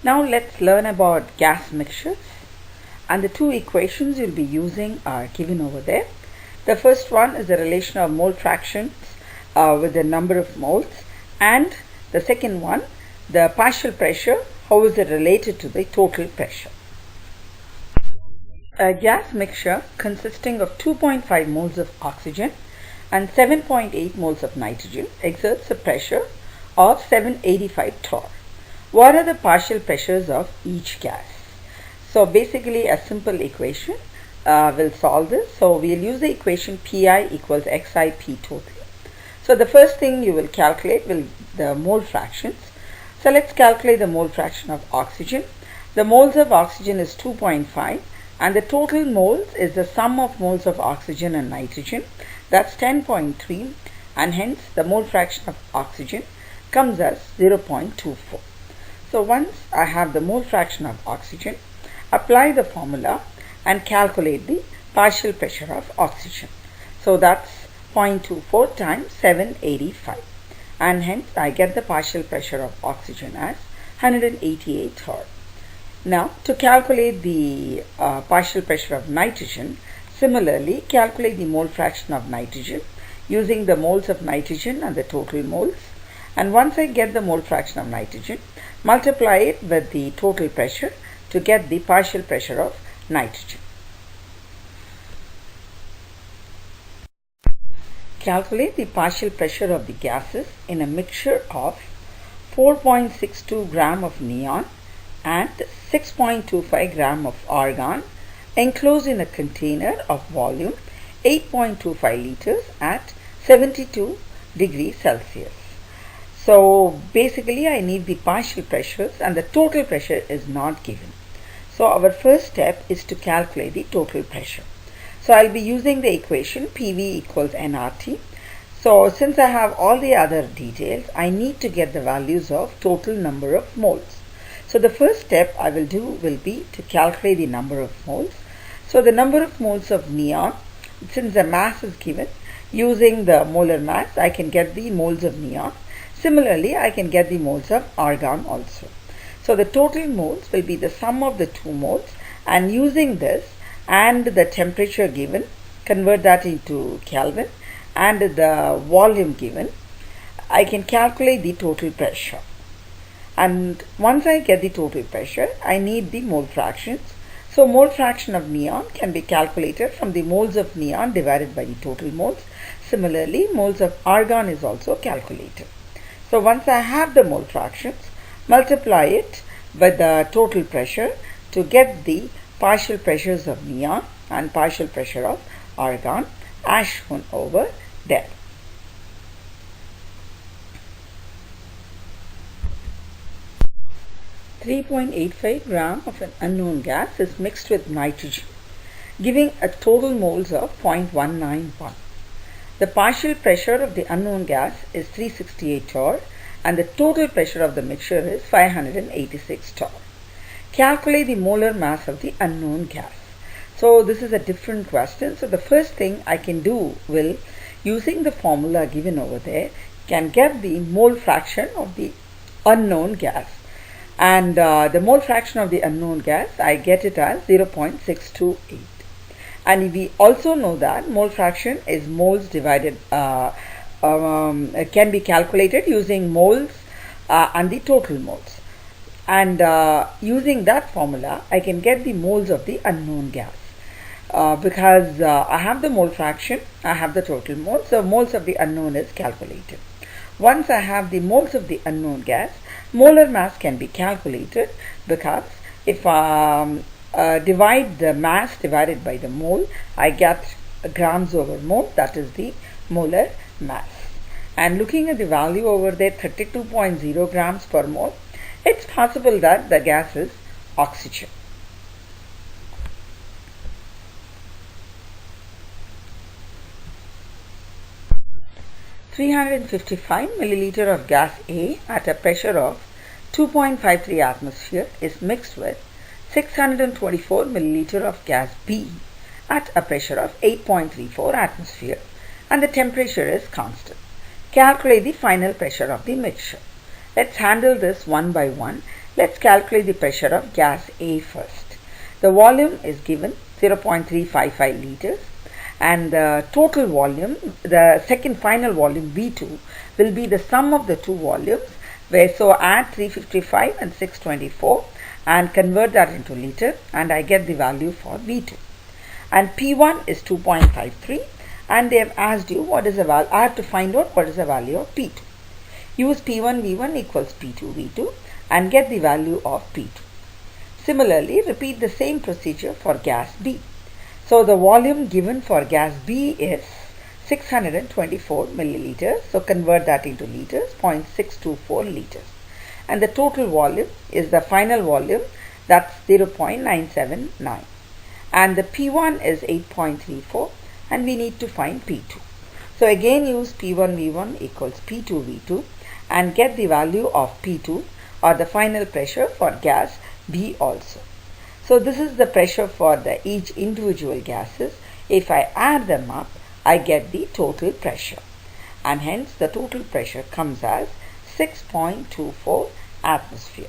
Now let's learn about gas mixtures, and the two equations you'll be using are given over there. The first one is the relation of mole fractions with the number of moles, and the second one, the partial pressure, how is it related to the total pressure. A gas mixture consisting of 2.5 moles of oxygen and 7.8 moles of nitrogen exerts a pressure of 785 torr. What are the partial pressures of each gas? So basically a simple equation will solve this. So we'll use the equation Pi equals Xi P total. So the first thing you will calculate will the mole fractions. So let's calculate the mole fraction of oxygen. The moles of oxygen is 2.5 and the total moles is the sum of moles of oxygen and nitrogen. That's 10.3, and hence the mole fraction of oxygen comes as 0.24. So once I have the mole fraction of oxygen, apply the formula and calculate the partial pressure of oxygen. So that's 0.24 times 785, and hence I get the partial pressure of oxygen as 188 torr. Now to calculate the partial pressure of nitrogen, similarly calculate the mole fraction of nitrogen using the moles of nitrogen and the total moles. And once I get the mole fraction of nitrogen, multiply it with the total pressure to get the partial pressure of nitrogen. Calculate the partial pressure of the gases in a mixture of 4.62 gram of neon and 6.25 gram of argon enclosed in a container of volume 8.25 liters at 72 degrees Celsius. So basically I need the partial pressures and the total pressure is not given. So our first step is to calculate the total pressure. So I'll be using the equation PV equals nRT. So since I have all the other details, I need to get the values of total number of moles. So the first step I will do will be to calculate the number of moles. So the number of moles of neon, since the mass is given, using the molar mass I can get the moles of neon. Similarly, I can get the moles of argon also. So the total moles will be the sum of the two moles, and using this and the temperature given, convert that into Kelvin, and the volume given, I can calculate the total pressure. And once I get the total pressure, I need the mole fractions. So mole fraction of neon can be calculated from the moles of neon divided by the total moles. Similarly, moles of argon is also calculated. So once I have the mole fractions, multiply it with the total pressure to get the partial pressures of neon and partial pressure of argon as shown over there. .85 gram of an unknown gas is mixed with nitrogen, giving a total moles of 0.191. The partial pressure of the unknown gas is 368 torr and the total pressure of the mixture is 586 torr. Calculate the molar mass of the unknown gas. So this is a different question. So the first thing I can do will, using the formula given over there, can get the mole fraction of the unknown gas. And the mole fraction of the unknown gas, I get it as 0.628. And we also know that mole fraction is moles divided, can be calculated using moles and the total moles. And using that formula, I can get the moles of the unknown gas. Because I have the mole fraction, I have the total moles, so moles of the unknown is calculated. Once I have the moles of the unknown gas, molar mass can be calculated, because if divide the mass divided by the mole, I get grams over mole, that is the molar mass. And looking at the value over there, 32.0 grams per mole, it's possible that the gas is oxygen. .355 milliliter of gas A at a pressure of 2.53 atmosphere is mixed with 624 milliliter of gas B at a pressure of 8.34 atmosphere and the temperature is constant. Calculate the final pressure of the mixture. Let's handle this one by one. Let's calculate the pressure of gas A first. The volume is given 0.355 liters, and the total volume, the second final volume V2, will be the sum of the two volumes, where so add 355 and 624 and convert that into liter, and I get the value for V2. And P1 is 2.53, and they have asked you what is the value. I have to find out what is the value of P2. Use P1 V1 equals P2 V2 and get the value of P2. Similarly, repeat the same procedure for gas B. So the volume given for gas B is 624 milliliters. So convert that into liters, 0.624 liters. And the total volume is the final volume, that's 0.979. And the P1 is 8.34, and we need to find P2. So again use P1 V1 equals P2 V2 and get the value of P2, or the final pressure for gas B also. So this is the pressure for each individual gases. If I add them up, I get the total pressure, and hence the total pressure comes as 6.24 atmosphere.